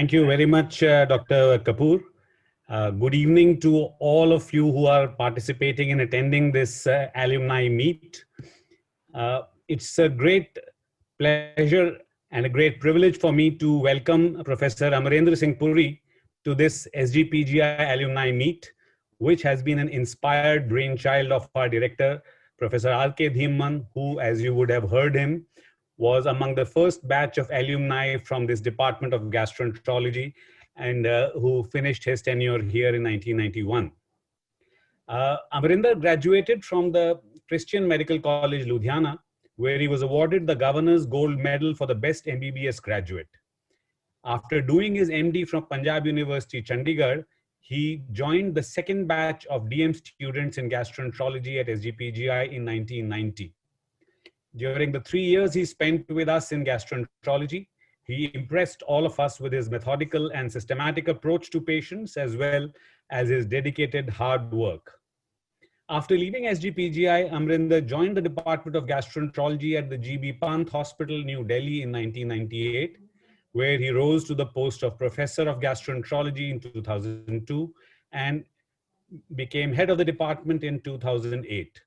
Thank you very much, Dr. Kapoor. Good evening to all of you who are participating in attending this alumni meet. It's a great pleasure and a great privilege for me to welcome Professor Amarender Singh Puri to this SGPGI alumni meet, which has been an inspired brainchild of our director, Professor R.K. Dhimman, who, as you would have heard him, was among the first batch of alumni from this department of gastroenterology and who finished his tenure here in 1991. Amarinder graduated from the Christian Medical College, Ludhiana, where he was awarded the Governor's Gold Medal for the best MBBS graduate. After doing his MD from Punjab University, Chandigarh, he joined the second batch of DM students in gastroenterology at SGPGI in 1990. During the 3 years he spent with us in gastroenterology, he impressed all of us with his methodical and systematic approach to patients, as well as his dedicated hard work. After leaving SGPGI, Amarinder joined the Department of Gastroenterology at the GB Pant Hospital, New Delhi in 1998, where he rose to the post of Professor of Gastroenterology in 2002 and became head of the department in 2008.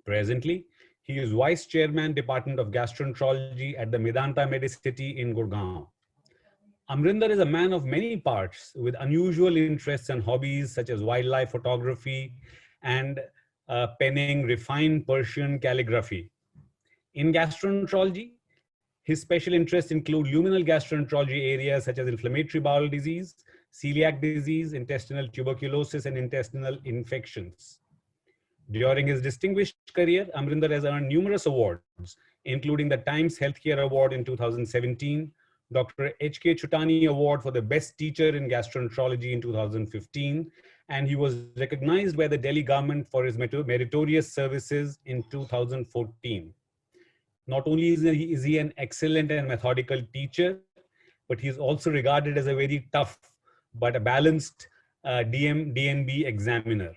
Presently, he is Vice Chairman, Department of Gastroenterology at the Medanta Medicity in Gurgaon. Amarinder is a man of many parts with unusual interests and hobbies such as wildlife photography and penning refined Persian calligraphy. In gastroenterology, his special interests include luminal gastroenterology areas such as inflammatory bowel disease, celiac disease, intestinal tuberculosis, and intestinal infections. During his distinguished career, Amarinder has earned numerous awards, including the Times Healthcare Award in 2017, Dr. H.K. Chutani Award for the Best Teacher in Gastroenterology in 2015, and he was recognized by the Delhi government for his meritorious services in 2014. Not only is he an excellent and methodical teacher, but he is also regarded as a very tough but a balanced DNB examiner.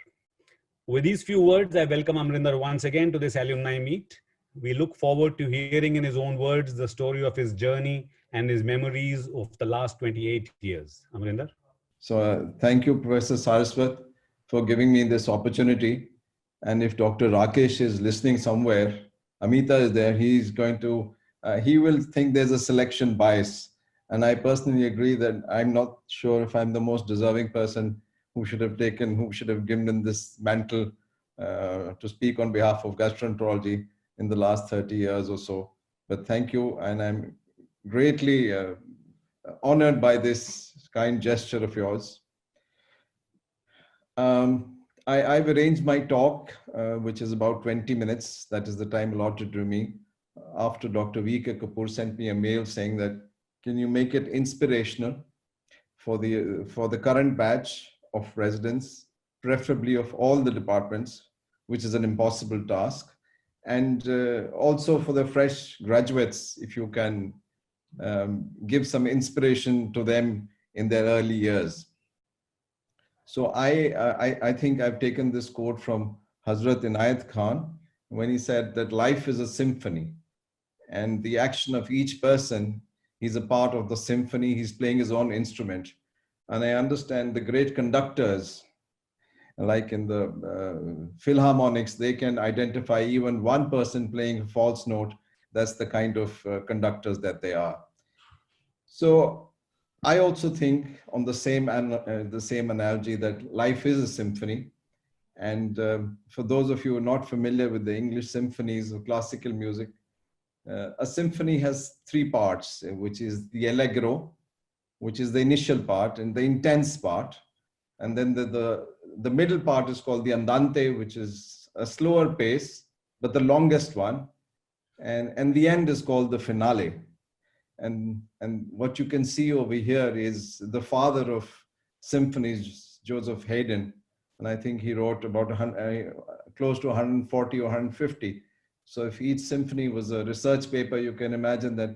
With these few words, I welcome Amarinder once again to this alumni meet. We look forward to hearing in his own words the story of his journey and his memories of the last 28 years. Amarinder? So thank you, Professor Saraswat, for giving me this opportunity. And if Dr. Rakesh is listening somewhere, Amita is there, he's going to, he will think there's a selection bias. And I personally agree that I'm not sure if I'm the most deserving person who should have given him this mantle to speak on behalf of gastroenterology in the last 30 years or so. But thank you, and I'm greatly honored by this kind gesture of yours. I've arranged my talk, which is about 20 minutes. That is the time allotted to me. After Dr. V.K. Kapoor sent me a mail saying that, can you make it inspirational for the current batch of residents, preferably of all the departments, which is an impossible task, and also for the fresh graduates, if you can give some inspiration to them in their early years. So I think I've taken this quote from Hazrat Inayat Khan when he said that life is a symphony, and the action of each person, he's a part of the symphony, he's playing his own instrument. And I understand the great conductors, like in the Philharmonics, they can identify even one person playing a false note. That's the kind of conductors that they are. So I also think on the same analogy that life is a symphony. And for those of you who are not familiar with the English symphonies of classical music, a symphony has three parts, which is the Allegro, which is the initial part and the intense part. And then the middle part is called the Andante, which is a slower pace, but the longest one. And the end is called the finale. And what you can see over here is the father of symphonies, Joseph Haydn. And I think he wrote about close to 140 or 150. So if each symphony was a research paper, you can imagine that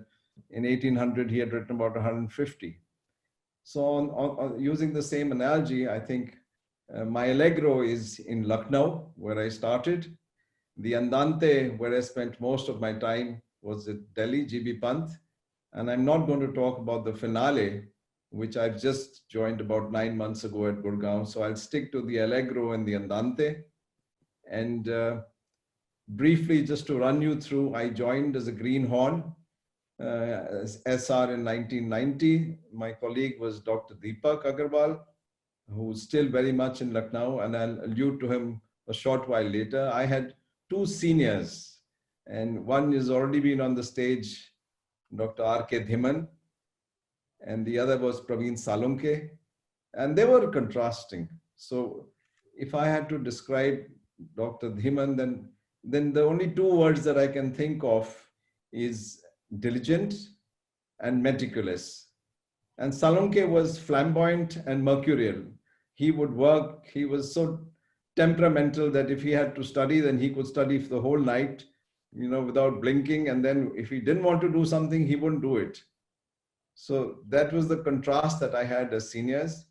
in 1800, he had written about 150. So on using the same analogy, I think my Allegro is in Lucknow, where I started. The Andante, where I spent most of my time, was at Delhi, GB Pant. And I'm not going to talk about the finale, which I've just joined about 9 months ago at Gurgaon. So I'll stick to the Allegro and the Andante. And briefly, just to run you through, I joined as a greenhorn as SR in 1990. My colleague was Dr. Deepak Agarwal, who's still very much in Lucknow, and I'll allude to him a short while later. I had two seniors, and one has already been on the stage, Dr. R.K. Dhiman, and the other was Praveen Salunke, and they were contrasting. So if I had to describe Dr. Dhiman, then the only two words that I can think of is diligent and meticulous. And Salunke was flamboyant and mercurial. He would work, he was so temperamental that if he had to study, then he could study for the whole night, without blinking. And then if he didn't want to do something, he wouldn't do it. So that was the contrast that I had as seniors.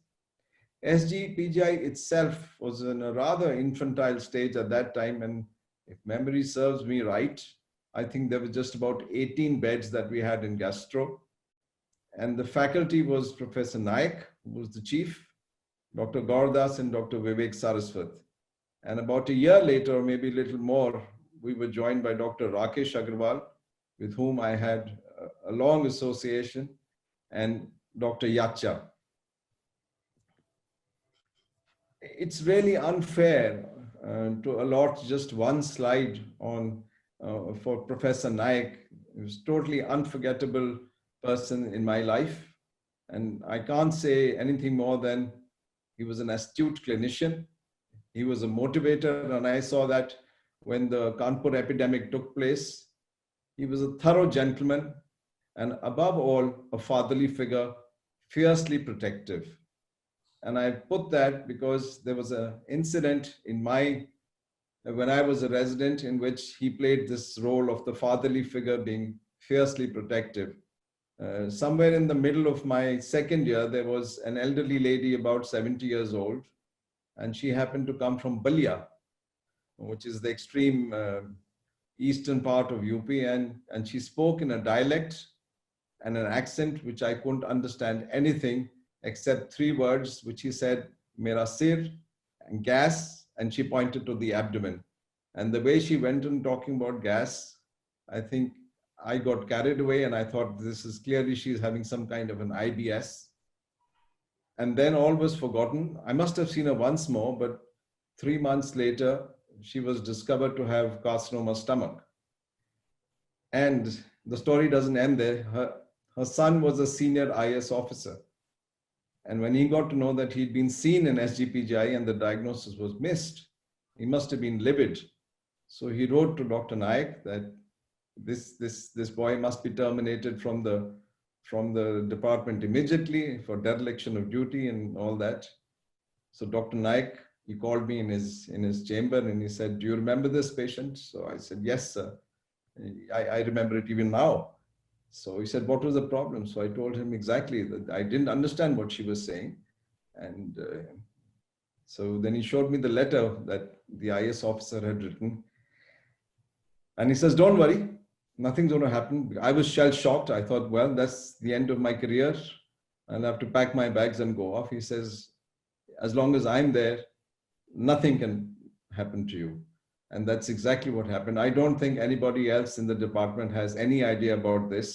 SGPGI itself was in a rather infantile stage at that time. And if memory serves me right, I think there were just about 18 beds that we had in gastro. And the faculty was Professor Naik, who was the chief, Dr. Gaurdas and Dr. Vivek Saraswat. And about a year later, or maybe a little more, we were joined by Dr. Rakesh Agarwal, with whom I had a long association, and Dr. Yacha. It's really unfair to allot just one slide on for Professor Naik. He was totally unforgettable person in my life. And I can't say anything more than he was an astute clinician. He was a motivator. And I saw that when the Kanpur epidemic took place. He was a thorough gentleman and above all, a fatherly figure, fiercely protective. And I put that because there was an incident when I was a resident in which he played this role of the fatherly figure being fiercely protective. Somewhere in the middle of my second year, there was an elderly lady about 70 years old, and she happened to come from Balia, which is the extreme eastern part of UP, and she spoke in a dialect and an accent which I couldn't understand anything except three words, which he said, "Mera sir," and gas, and she pointed to the abdomen. And the way she went on talking about gas, I think I got carried away and I thought, this is clearly she's having some kind of an IBS. And then all was forgotten. I must have seen her once more, but 3 months later, she was discovered to have carcinoma stomach. And the story doesn't end there. Her son was a senior IS officer. And when he got to know that he'd been seen in SGPGI and the diagnosis was missed, he must have been livid. So he wrote to Dr. Naik that this boy must be terminated from the department immediately for dereliction of duty and all that. So Dr. Naik, he called me in his chamber and he said, "Do you remember this patient?" So I said, "Yes, sir. I remember it even now." So he said, "What was the problem?" So I told him exactly that I didn't understand what she was saying. And so then he showed me the letter that the IS officer had written. And he says, "Don't worry, nothing's going to happen." I was shell-shocked. I thought, well, that's the end of my career. I'll have to pack my bags and go off. He says, "As long as I'm there, nothing can happen to you." And that's exactly what happened. I don't think anybody else in the department has any idea about this,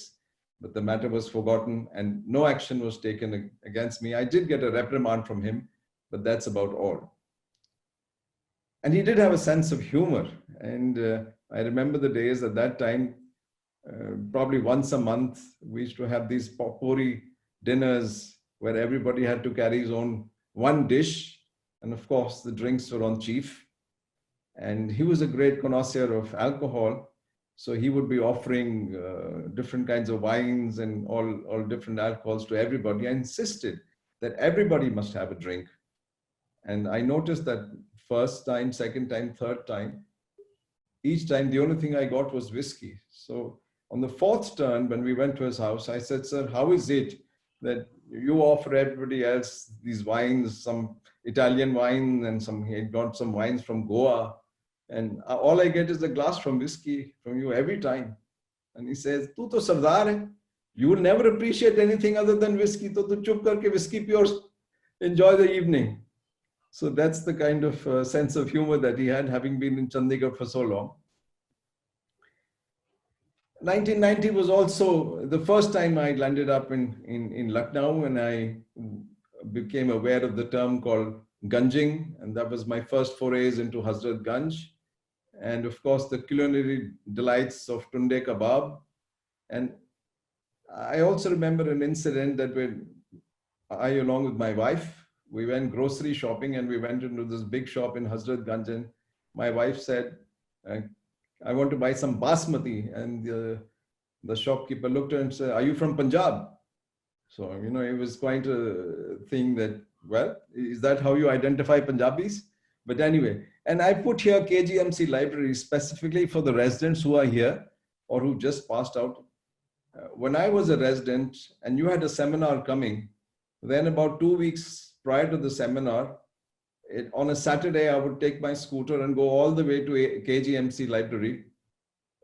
but the matter was forgotten and no action was taken against me. I did get a reprimand from him, but that's about all. And he did have a sense of humor. And I remember the days at that time, probably once a month, we used to have these potpourri dinners where everybody had to carry his own one dish. And of course, the drinks were on chief. And he was a great connoisseur of alcohol. So he would be offering different kinds of wines and all different alcohols to everybody. I insisted that everybody must have a drink. And I noticed that first time, second time, third time, each time the only thing I got was whiskey. So on the fourth turn, when we went to his house, I said, "Sir, how is it that you offer everybody else these wines, some Italian wine and he had got some wines from Goa, and all I get is a glass from whiskey from you every time?" And he says, "Tu to sardar hai. You will never appreciate anything other than whiskey. So tu chup karke whiskey pure, enjoy the evening. So that's the kind of sense of humor that he had, having been in Chandigarh for so long. 1990 was also the first time I landed up in Lucknow, and I became aware of the term called Ganjing, and that was my first forays into Hazrat Ganj. And of course, the culinary delights of tunde kebab. And I also remember an incident that when I, along with my wife, we went grocery shopping, and we went into this big shop in Hazrat Ganj. And my wife said, I want to buy some basmati. And the shopkeeper looked at her and said, are you from Punjab? So, you know, it was quite a thing that, well, is that how you identify Punjabis? But anyway, and I put here KGMC library specifically for the residents who are here or who just passed out. When I was a resident and you had a seminar coming, then about 2 weeks prior to the seminar, on a Saturday, I would take my scooter and go all the way to KGMC library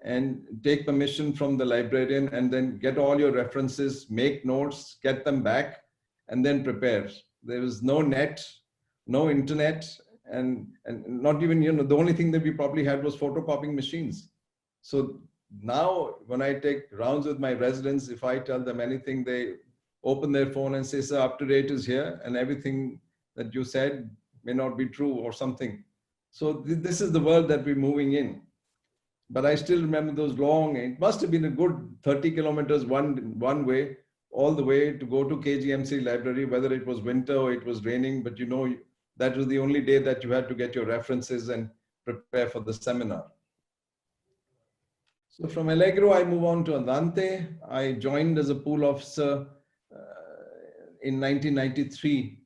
and take permission from the librarian, and then get all your references, make notes, get them back, and then prepare. There was no net, no internet, and not even, you know, the only thing that we probably had was photocopying machines. So now when I take rounds with my residents, if I tell them anything, they open their phone and say, sir, up to date is here, and everything that you said may not be true or something. So this is the world that we're moving in. But I still remember those long, it must have been a good 30 kilometers one way, all the way to go to KGMC library, whether it was winter or it was raining, but you know, that was the only day that you had to get your references and prepare for the seminar. So from Allegro, I move on to Andante. I joined as a pool officer in 1993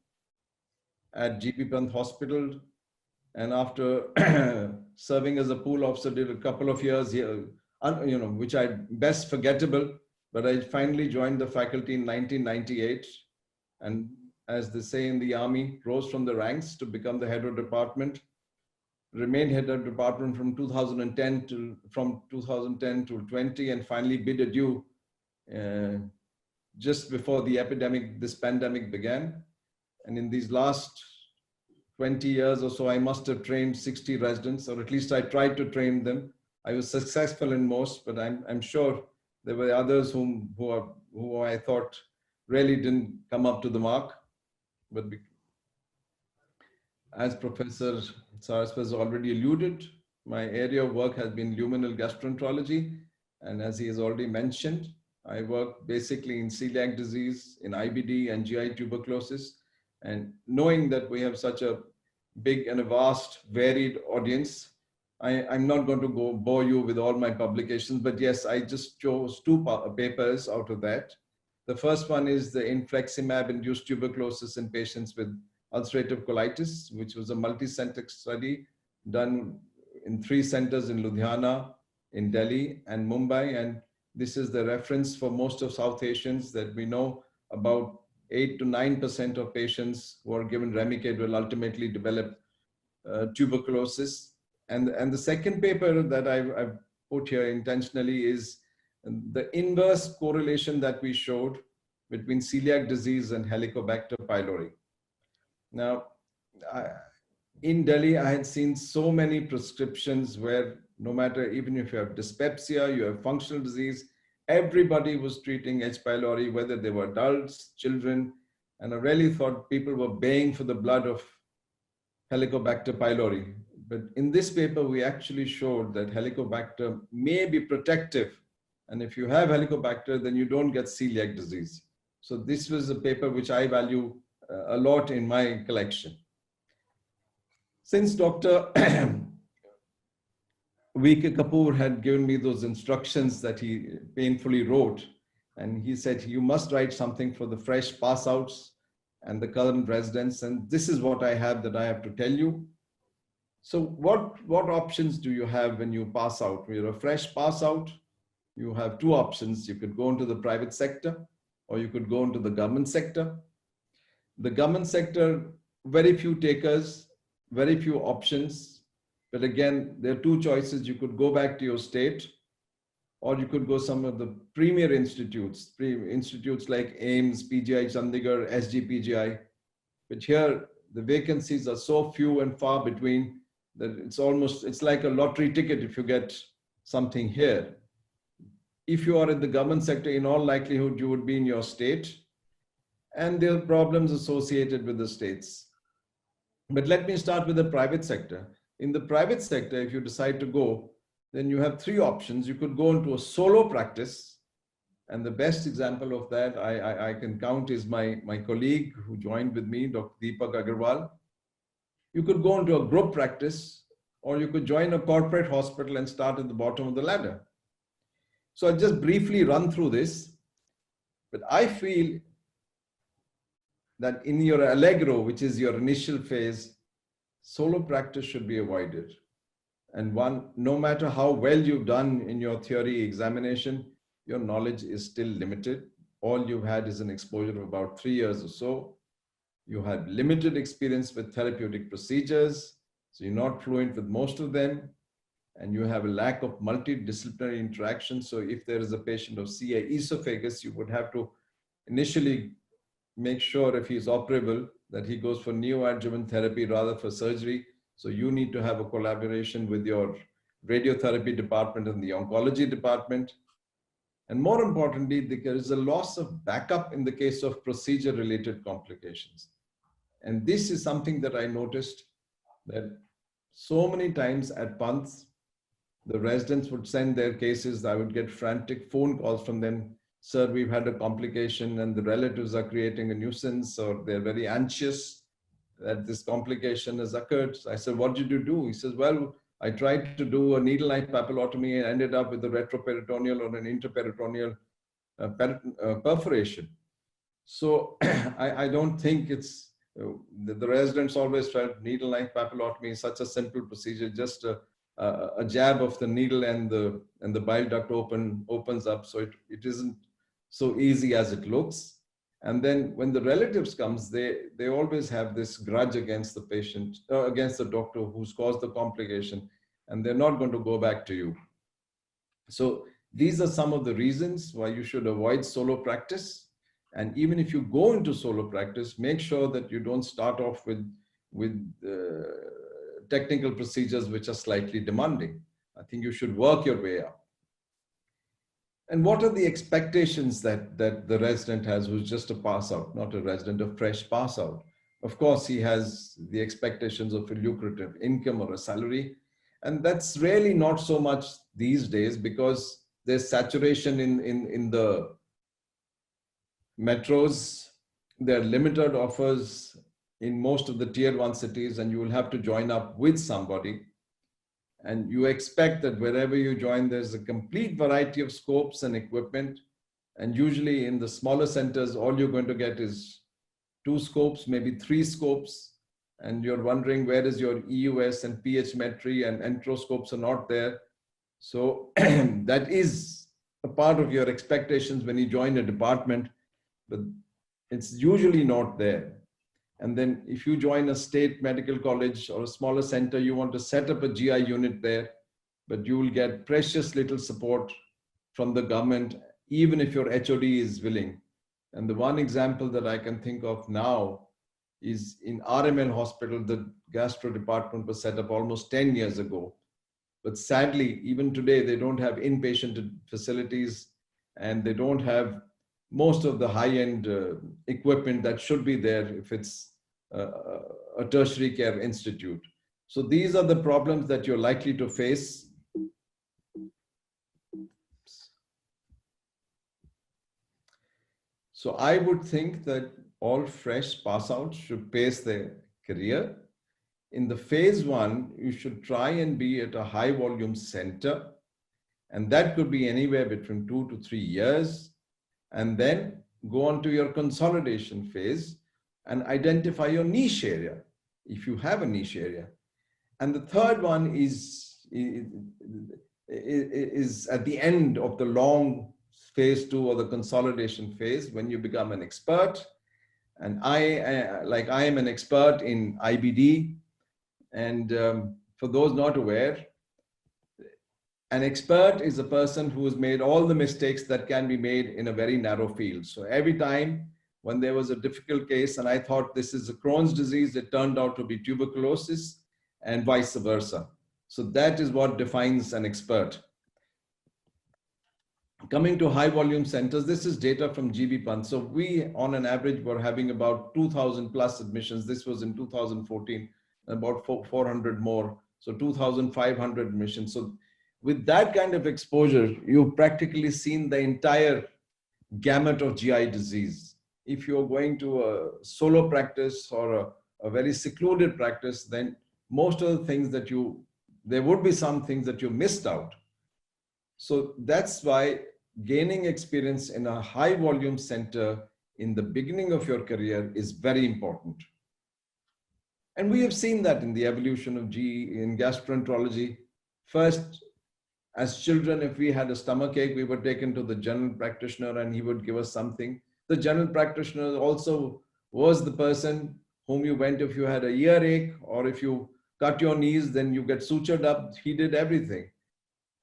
at GP Pant Hospital. And after serving as a pool officer, did a couple of years here, you know, which I best forgettable, but I finally joined the faculty in 1998. And as they say in the army, rose from the ranks to become the head of department, remained head of department from 2010 to 20, and finally bid adieu just before this pandemic began. And in these last 20 years or so, I must have trained 60 residents, or at least I tried to train them. I was successful in most, but I'm sure there were others who I thought really didn't come up to the mark. But as Professor Saras has already alluded, my area of work has been luminal gastroenterology. And as he has already mentioned, I work basically in celiac disease, in IBD and GI tuberculosis. And knowing that we have such a big and a vast, varied audience, I'm not going to go bore you with all my publications, but yes, I just chose two papers out of that. The first one is the infliximab-induced tuberculosis in patients with ulcerative colitis, which was a multi-center study done in 3 centers in Ludhiana, in Delhi, and Mumbai. And this is the reference for most of South Asians that we know about 8 to 9% of patients who are given Remicade will ultimately develop tuberculosis. And the second paper that I've put here intentionally is the inverse correlation that we showed between celiac disease and Helicobacter pylori. Now, in Delhi, I had seen so many prescriptions where no matter, even if you have dyspepsia, you have functional disease, everybody was treating H. pylori, whether they were adults, children, and I really thought people were baying for the blood of Helicobacter pylori. But in this paper, we actually showed that Helicobacter may be protective. And if you have Helicobacter, then you don't get celiac disease. So this was a paper which I value a lot in my collection. Since Dr. V.K. Kapoor had given me those instructions that he painfully wrote, and he said, you must write something for the fresh pass outs and the current residents. And this is what I have that I have to tell you. So what options do you have when you pass out? When you're a fresh pass out, you have 2 options. You could go into the private sector or you could go into the government sector. The government sector, very few takers, very few options. But again, there are 2 choices. You could go back to your state or you could go some of the premier institutes, institutes like AIMS, PGI Chandigarh, SGPGI. But here, the vacancies are so few and far between that it's like a lottery ticket if you get something here. If you are in the government sector, in all likelihood, you would be in your state, and there are problems associated with the states. But let me start with the private sector. In the private sector, if you decide to go, then you have three options. You could go into a solo practice, and the best example of that I can count is my colleague who joined with me, Dr. Deepak Agarwal. You could go into a group practice, or you could join a corporate hospital and start at the bottom of the ladder. So I'll just briefly run through this, but I feel that in your Allegro, which is your initial phase, solo practice should be avoided. And no matter how well you've done in your theory examination, your knowledge is still limited. All you've had is an exposure of about 3 years or so. You have limited experience with therapeutic procedures, so you're not fluent with most of them, and you have a lack of multidisciplinary interaction. So if there is a patient of CA esophagus, you would have to initially make sure if he's operable that he goes for neoadjuvant therapy rather for surgery. So you need to have a collaboration with your radiotherapy department and the oncology department. And more importantly, there is a loss of backup in the case of procedure-related complications. And this is something that I noticed, that so many times at Panths, the residents would send their cases. I would get frantic phone calls from them. Sir, we've had a complication and the relatives are creating a nuisance, or they're very anxious that this complication has occurred. So I said, what did you do? He says, well, I tried to do a needle knife papillotomy and ended up with a retroperitoneal or an interperitoneal perforation. So I don't think it's, the residents always felt needle knife papillotomy is such a simple procedure, just a jab of the needle and the bile duct opens up. So it isn't so easy as it looks. And then when the relatives comes, they always have this grudge against the patient, against the doctor who's caused the complication, and they're not going to go back to you. So these are some of the reasons why you should avoid solo practice. And even if you go into solo practice, make sure that you don't start off with technical procedures which are slightly demanding. I think you should work your way up. And what are the expectations that the resident has who's just a pass out, not a resident, a fresh pass out? Of course, he has the expectations of a lucrative income or a salary. And that's really not so much these days, because there's saturation in the metros. There are limited offers in most of the tier 1 cities, and you will have to join up with somebody. And you expect that wherever you join, there's a complete variety of scopes and equipment. And usually in the smaller centers, all you're going to get is 2 scopes, maybe 3 scopes. And you're wondering, where is your EUS and pH-metry, and enteroscopes are not there. So that is a part of your expectations when you join a department, but it's usually not there. And then if you join a state medical college or a smaller center, you want to set up a GI unit there, but you will get precious little support from the government, even if your HOD is willing. And the one example that I can think of now is in RML hospital. The gastro department was set up almost 10 years ago. But sadly, even today, they don't have inpatient facilities, and they don't have most of the high-end equipment that should be there if it's a tertiary care institute. So these are the problems that you're likely to face. So I would think that all fresh pass outs should pace their career. In the phase 1, you should try and be at a high volume center, and that could be anywhere between 2 to 3 years. And then go on to your consolidation phase and identify your niche area, if you have a niche area. And the third one is at the end of the long phase 2 or the consolidation phase, when you become an expert. And I am an expert in IBD. And for those not aware, An expert is a person who has made all the mistakes that can be made in a very narrow field. So every time when there was a difficult case and I thought this is a Crohn's disease, it turned out to be tuberculosis and vice versa. So that is what defines an expert. Coming to high volume centers, this is data from GB Pant. So we on an average were having about 2,000 plus admissions. This was in 2014, about 400 more. So 2,500 admissions. So with that kind of exposure, you've practically seen the entire gamut of GI disease. If you're going to a solo practice or a very secluded practice, then most of the things that there would be some things that you missed out. So that's why gaining experience in a high volume center in the beginning of your career is very important. And we have seen that in the evolution of GE in gastroenterology. First, as children, if we had a stomachache, we were taken to the general practitioner and he would give us something. The general practitioner also was the person whom you went if you had a earache or if you cut your knees, then you get sutured up. He did everything.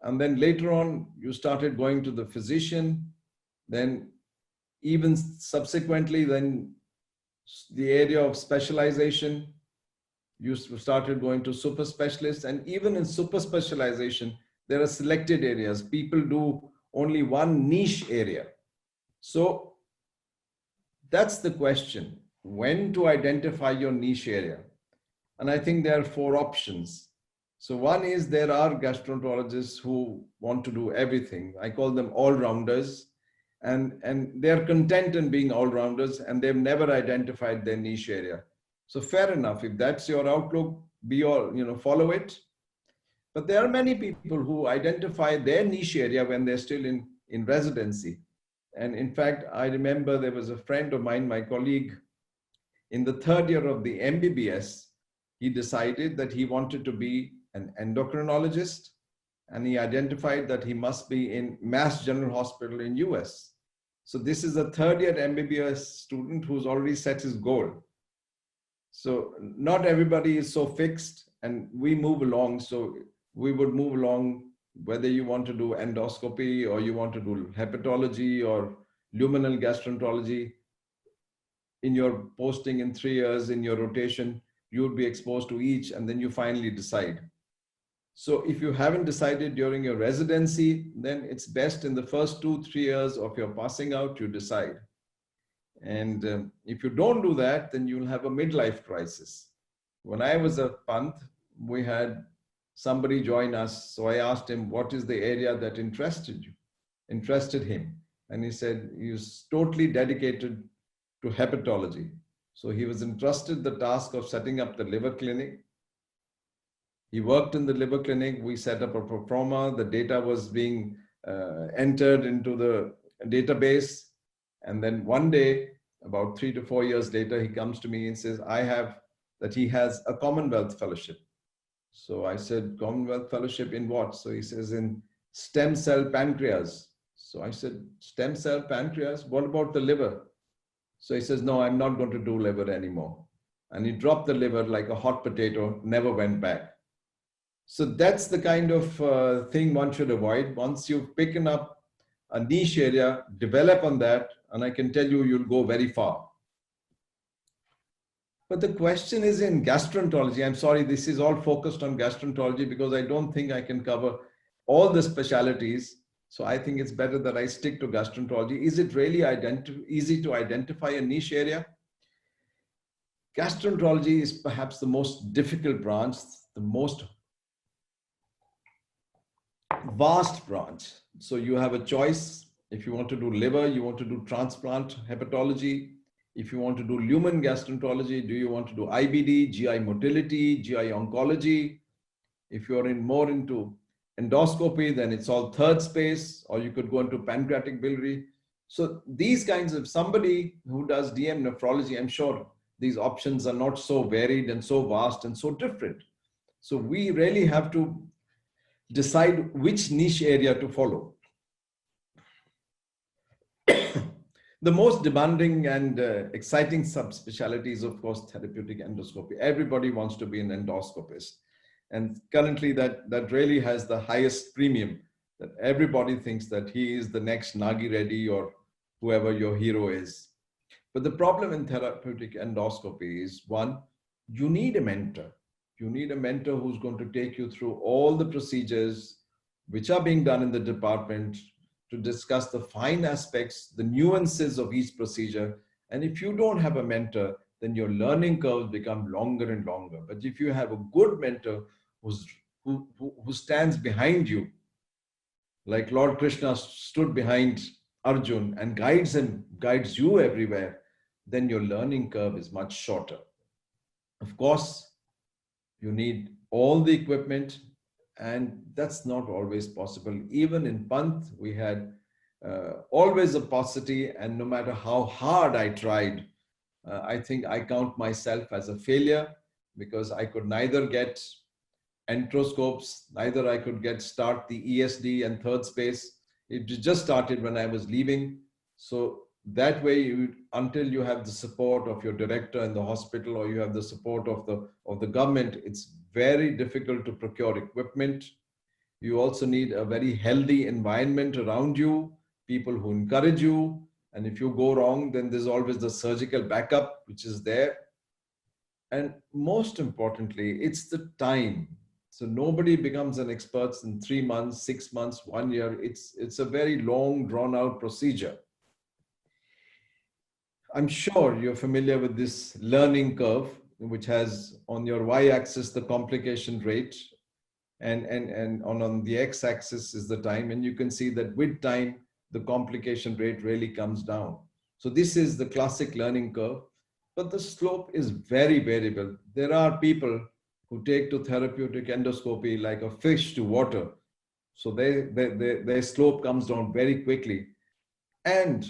And then later on, you started going to the physician. Then even subsequently, then the area of specialization, you started going to super specialists. And even in super specialization, there are selected areas. People do only one niche area. So that's the question, when to identify your niche area. And I think there are 4 options. So one is there are gastroenterologists who want to do everything. I call them all-rounders, and they're content in being all-rounders and they've never identified their niche area. So fair enough, if that's your outlook, follow it. But there are many people who identify their niche area when they're still in residency. And in fact, I remember there was a friend of mine, my colleague, in the 3rd year of the MBBS, he decided that he wanted to be an endocrinologist, and he identified that he must be in Mass General Hospital in US. So this is a 3rd year MBBS student who's already set his goal. So not everybody is so fixed, and we move along. So we would move along whether you want to do endoscopy or you want to do hepatology or luminal gastroenterology. In your posting in 3 years, in your rotation, you would be exposed to each, and then you finally decide. So if you haven't decided during your residency, then it's best in the first 2-3 years of your passing out, you decide. And if you don't do that, then you'll have a midlife crisis. When I was a Panth, we had somebody join us. So I asked him, what is the area that interested him? And he said, he was totally dedicated to hepatology. So he was entrusted the task of setting up the liver clinic. He worked in the liver clinic. We set up a pro forma. The data was being entered into the database. And then one day, about 3 to 4 years later, he comes to me and says, he has a Commonwealth Fellowship. So I said, Commonwealth Fellowship in what? So he says, in stem cell pancreas. So I said, stem cell pancreas? What about the liver? So he says, no, I'm not going to do liver anymore. And he dropped the liver like a hot potato, never went back. So that's the kind of thing one should avoid. Once you've picked up a niche area, develop on that, and I can tell you, you'll go very far. But the question is in gastroenterology. I'm sorry, this is all focused on gastroenterology because I don't think I can cover all the specialties. So I think it's better that I stick to gastroenterology. Is it really easy to identify a niche area? Gastroenterology is perhaps the most difficult branch, the most vast branch. So you have a choice. If you want to do liver, you want to do transplant hepatology. If you want to do lumen gastroenterology, do you want to do IBD, GI motility, GI oncology? If you're more into endoscopy, then it's all third space, or you could go into pancreatic biliary. So these kinds of somebody who does DM nephrology, I'm sure these options are not so varied and so vast and so different. So we really have to decide which niche area to follow. The most demanding and exciting subspecialty is, of course, therapeutic endoscopy. Everybody wants to be an endoscopist. And currently that really has the highest premium, that everybody thinks that he is the next Nagi Reddy or whoever your hero is. But the problem in therapeutic endoscopy is, one, you need a mentor. You need a mentor who's going to take you through all the procedures which are being done in the department, to discuss the fine aspects, the nuances of each procedure. And if you don't have a mentor, then your learning curves become longer and longer. But if you have a good mentor who stands behind you, like Lord Krishna stood behind Arjun and guides you everywhere, then your learning curve is much shorter. Of course, you need all the equipment, and that's not always possible. Even in Panth, we had always a paucity, and no matter how hard I tried, I think I count myself as a failure, because I could neither get endoscopes, neither I could start the ESD and third space. It just started when I was leaving. So that way, until you have the support of your director in the hospital, or you have the support of the government, it's very difficult to procure equipment. You also need a very healthy environment around you, people who encourage you. And if you go wrong, then there's always the surgical backup, which is there. And most importantly, it's the time. So nobody becomes an expert in 3 months, 6 months, 1 year. It's a very long, drawn out procedure. I'm sure you're familiar with this learning curve, which has on your y-axis the complication rate, and on the x-axis is the time. And you can see that with time, the complication rate really comes down. So this is the classic learning curve, but the slope is very variable. There are people who take to therapeutic endoscopy like a fish to water. So their slope comes down very quickly. And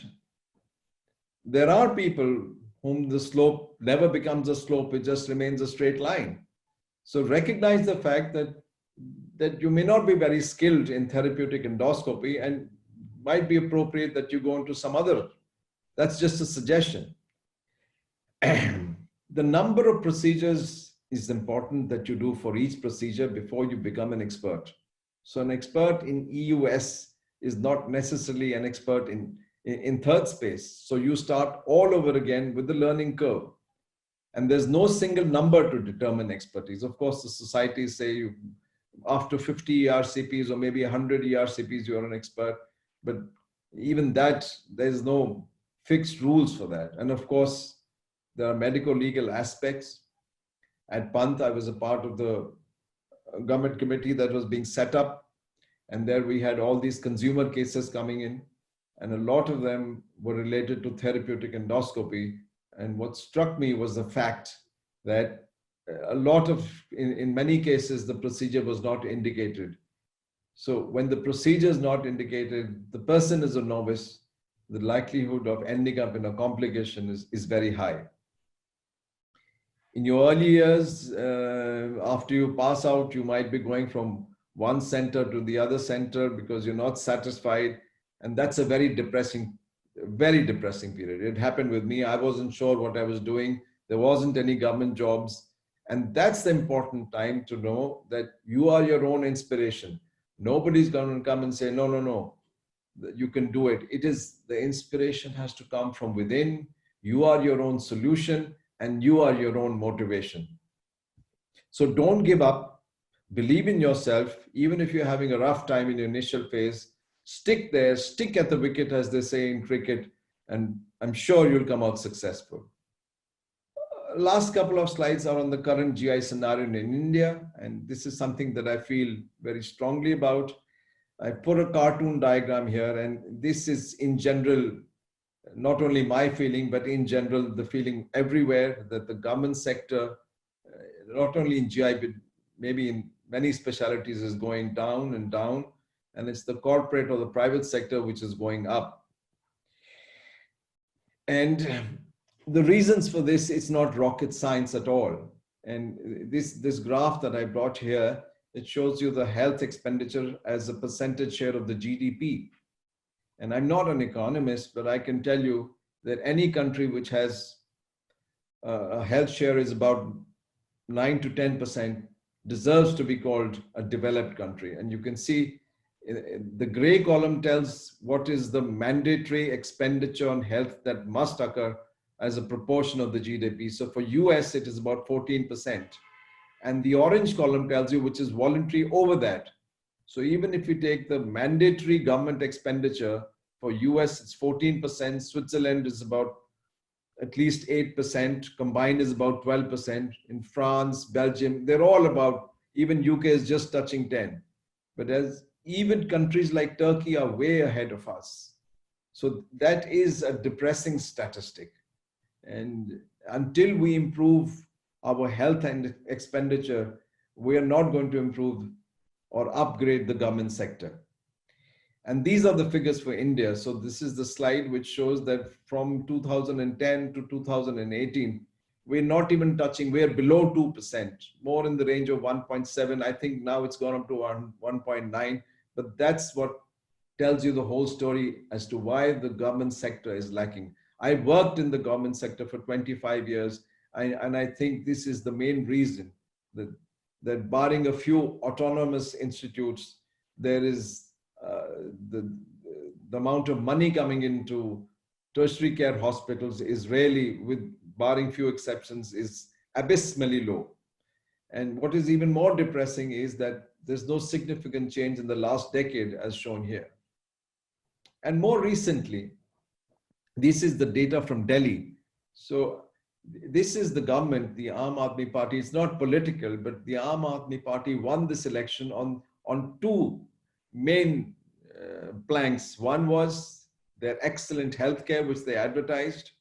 there are people whom the slope never becomes a slope, it just remains a straight line. So recognize the fact that you may not be very skilled in therapeutic endoscopy, and might be appropriate that you go into some other. That's just a suggestion. The number of procedures is important that you do for each procedure before you become an expert. So an expert in EUS is not necessarily an expert in third space. So you start all over again with the learning curve. And there's no single number to determine expertise. Of course, the societies say after 50 ERCPs or maybe 100 ERCPs, you're an expert. But even that, there's no fixed rules for that. And of course, there are medical legal aspects. At Panth, I was a part of the government committee that was being set up. And there we had all these consumer cases coming in. And a lot of them were related to therapeutic endoscopy. And what struck me was the fact that a lot of, in many cases, the procedure was not indicated. So when the procedure is not indicated, the person is a novice, the likelihood of ending up in a complication is very high. In your early years, after you pass out, you might be going from one center to the other center because you're not satisfied. And that's a very depressing period. It happened with me. I wasn't sure what I was doing. There wasn't any government jobs. And that's the important time to know that you are your own inspiration. Nobody's going to come and say, no, you can do it. It is, the inspiration has to come from within. You are your own solution and you are your own motivation. So don't give up. Believe in yourself. Even if you're having a rough time in your initial phase, stick there, stick at the wicket, as they say in cricket, and I'm sure you'll come out successful. Last couple of slides are on the current GI scenario in India, and this is something that I feel very strongly about. I put a cartoon diagram here, and this is in general, not only my feeling, but in general, the feeling everywhere that the government sector, not only in GI, but maybe in many specialties, is going down and down. And it's the corporate or the private sector which is going up. And the reasons for this, it's not rocket science at all. And this graph that I brought here, it shows you the health expenditure as a percentage share of the GDP. And I'm not an economist, but I can tell you that any country which has a health share is about 9 to 10%, deserves to be called a developed country. And you can see the gray column tells what is the mandatory expenditure on health that must occur as a proportion of the GDP. So for US, it is about 14%. And the orange column tells you which is voluntary over that. So even if you take the mandatory government expenditure for US, it's 14%. Switzerland is about at least 8%. Combined is about 12%. In France, Belgium, they're all about, even UK is just touching 10. But as even countries like Turkey are way ahead of us. So that is a depressing statistic. And until we improve our health and expenditure, we are not going to improve or upgrade the government sector. And these are the figures for India. So this is the slide which shows that from 2010 to 2018, we're not even touching, we're below 2%, more in the range of 1.7. I think now it's gone up to 1.9, but that's what tells you the whole story as to why the government sector is lacking. I worked in the government sector for 25 years, and I think this is the main reason that barring a few autonomous institutes, there is the amount of money coming into tertiary care hospitals is really, with barring few exceptions, is abysmally low. And what is even more depressing is that there's no significant change in the last decade as shown here. And more recently, this is the data from Delhi. So this is the government, the Aam Aadmi Party. It's not political, but the Aam Aadmi Party won this election on two main planks. One was their excellent healthcare, which they advertised,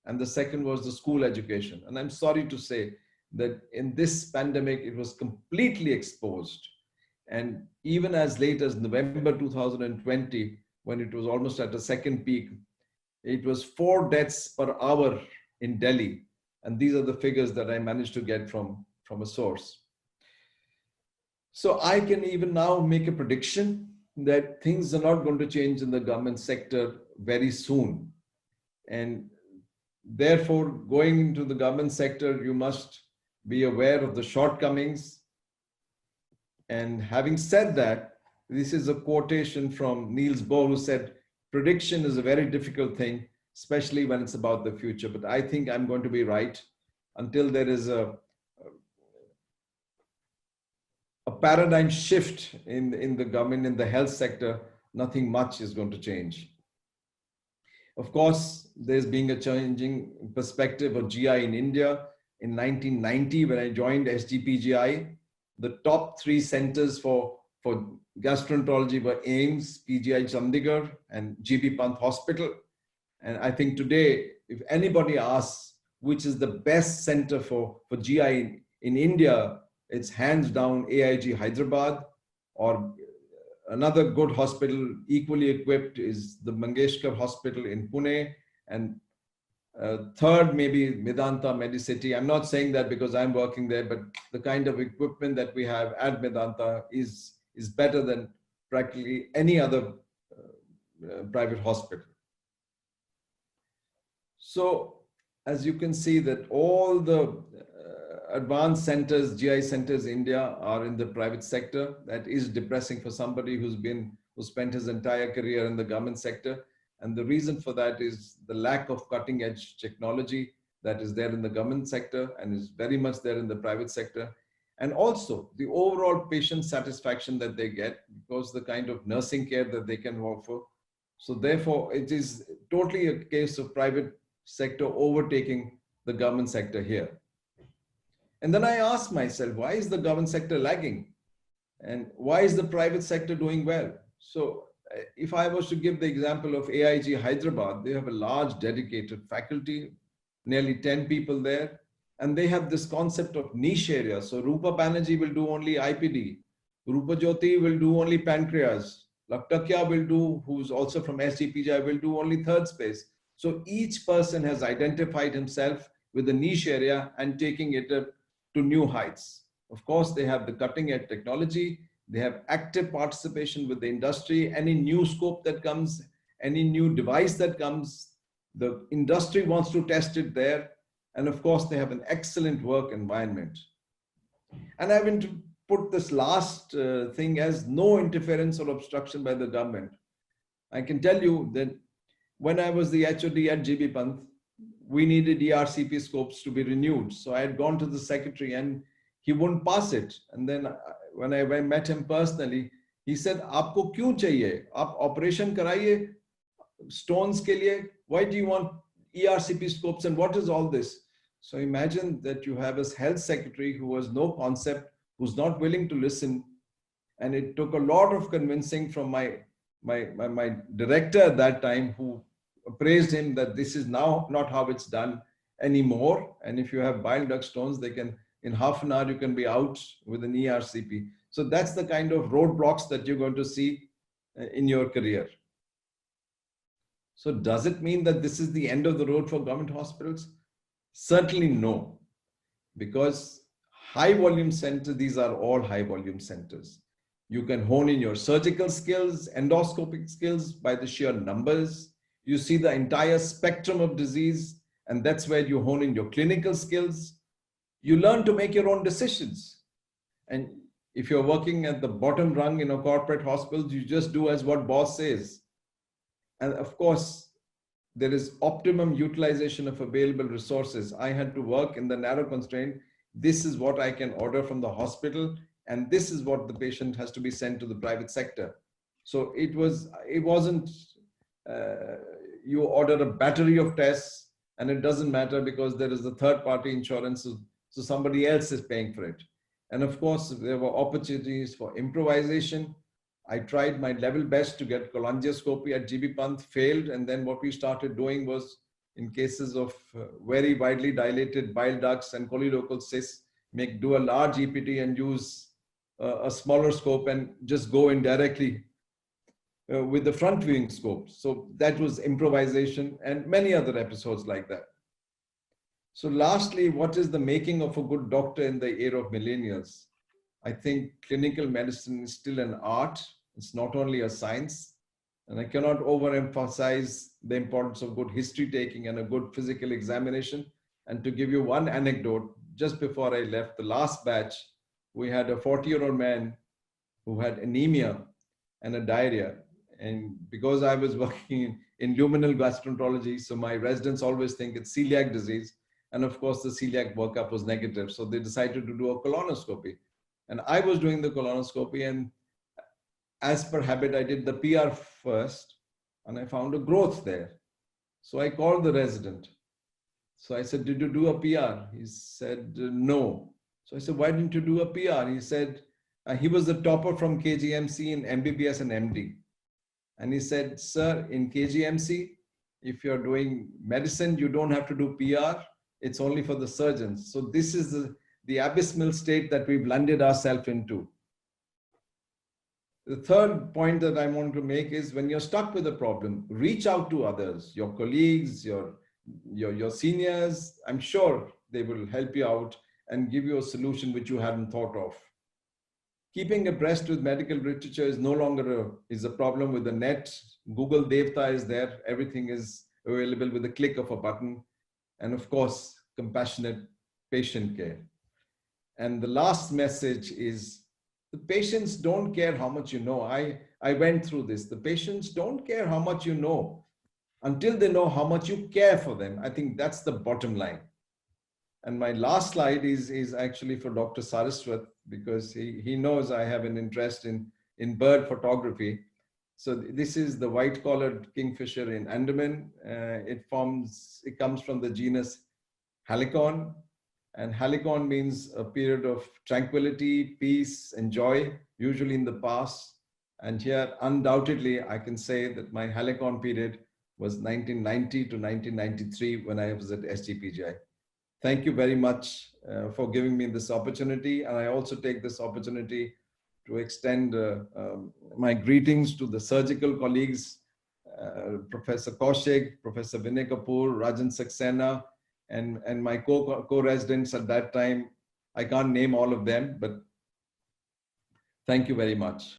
and the second was the school education. And I'm sorry to say that in this pandemic, it was completely exposed. And even as late as November 2020, when it was almost at a second peak, it was 4 deaths per hour in Delhi. And these are the figures that I managed to get from a source. So I can even now make a prediction that things are not going to change in the government sector very soon. And therefore, going into the government sector, you must be aware of the shortcomings. And having said that, this is a quotation from Niels Bohr, who said, prediction is a very difficult thing, especially when it's about the future. But I think I'm going to be right. Until there is a paradigm shift in the government, in the health sector, nothing much is going to change. Of course, there's been a changing perspective of GI in India. In 1990, when I joined SGPGI, the top 3 centers for gastroenterology were AIIMS, PGI Chandigarh, and GB Pant Hospital. And I think today, if anybody asks which is the best center for GI in India, it's hands down AIG Hyderabad, or another good hospital equally equipped is the Mangeshkar Hospital in Pune, and third maybe Medanta Medicity. I'm not saying that because I'm working there, but the kind of equipment that we have at Medanta is better than practically any other private hospital. So as you can see that all the advanced centers, GI centers in India are in the private sector. That is depressing for somebody who spent his entire career in the government sector. And the reason for that is the lack of cutting edge technology that is there in the government sector and is very much there in the private sector. And also the overall patient satisfaction that they get because the kind of nursing care that they can offer. So therefore, it is totally a case of private sector overtaking the government sector here. And then I asked myself, why is the government sector lagging? And why is the private sector doing well? So if I was to give the example of AIG Hyderabad, they have a large dedicated faculty, nearly 10 people there. And they have this concept of niche areas. So Rupa Banerjee will do only IPD. Rupa Jyoti will do only pancreas. Laktakya will do, who's also from SGPGI, will do only third space. So each person has identified himself with a niche area and taking it to new heights. Of course, they have the cutting edge technology. They have active participation with the industry. Any new scope that comes, any new device that comes, the industry wants to test it there. And of course, they have an excellent work environment. And I want to put this last thing as no interference or obstruction by the government. I can tell you that when I was the HOD at GB Panth, we needed ERCP scopes to be renewed. So I had gone to the secretary and he wouldn't pass it. And then when I met him personally, he said, "Aapko kyun chahiye? Aap operation karaiye stones ke liye? Why do you want ERCP scopes and what is all this?" So imagine that you have a health secretary who has no concept, who's not willing to listen. And it took a lot of convincing from my director at that time, who praised him that this is now not how it's done anymore. And if you have bile duct stones, they can, in half an hour, you can be out with an ERCP. So that's the kind of roadblocks that you're going to see in your career. So does it mean that this is the end of the road for government hospitals? Certainly no, because high volume centers, these are all high volume centers. You can hone in your surgical skills, endoscopic skills by the sheer numbers. You see the entire spectrum of disease, and that's where you hone in your clinical skills. You learn to make your own decisions. And if you're working at the bottom rung in a corporate hospital, you just do as what boss says. And of course, there is optimum utilization of available resources. I had to work in the narrow constraint. This is what I can order from the hospital, and this is what the patient has to be sent to the private sector. So it wasn't you order a battery of tests and it doesn't matter because there is a third party insurance, so somebody else is paying for it. And of course, there were opportunities for improvisation. I tried my level best to get cholangioscopy at GB Panth, failed. And then what we started doing was, in cases of very widely dilated bile ducts and choledochal cysts, do a large EPT and use a smaller scope and just go in directly with the front viewing scope. So that was improvisation and many other episodes like that. So lastly, what is the making of a good doctor in the era of millennials? I think clinical medicine is still an art. It's not only a science. And I cannot overemphasize the importance of good history taking and a good physical examination. And to give you one anecdote, just before I left the last batch, we had a 40-year-old man who had anemia and a diarrhea. And because I was working in luminal gastroenterology, so my residents always think it's celiac disease. And of course, the celiac workup was negative. So they decided to do a colonoscopy. And I was doing the colonoscopy, and as per habit, I did the PR first, and I found a growth there. So I called the resident. So I said, "Did you do a PR?" He said, "No." So I said, "Why didn't you do a PR?" He said, he was the topper from KGMC in MBBS and MD. And he said, "Sir, in KGMC, if you're doing medicine, you don't have to do PR. It's only for the surgeons." So this is the abysmal state that we've landed ourselves into. The third point that I want to make is, when you're stuck with a problem, reach out to others, your colleagues, your seniors. I'm sure they will help you out and give you a solution which you hadn't thought of. Keeping abreast with medical literature is no longer a problem with the net. Google Devta is there. Everything is available with a click of a button. And of course, compassionate patient care. And the last message is, the patients don't care how much you know. I went through this. The patients don't care how much you know until they know how much you care for them. I think that's the bottom line. And my last slide is actually for Dr. Saraswat, because he knows I have an interest in bird photography. So this is the white-collared kingfisher in Andaman. It comes from the genus Halicon. And Halicon means a period of tranquility, peace, and joy, usually in the past. And here, undoubtedly, I can say that my Halicon period was 1990 to 1993 when I was at SGPGI. Thank you very much for giving me this opportunity. And I also take this opportunity to extend my greetings to the surgical colleagues, Professor Kaushik, Professor Vinay Kapoor, Rajan Saxena, and my co-residents at that time. I can't name all of them, but thank you very much.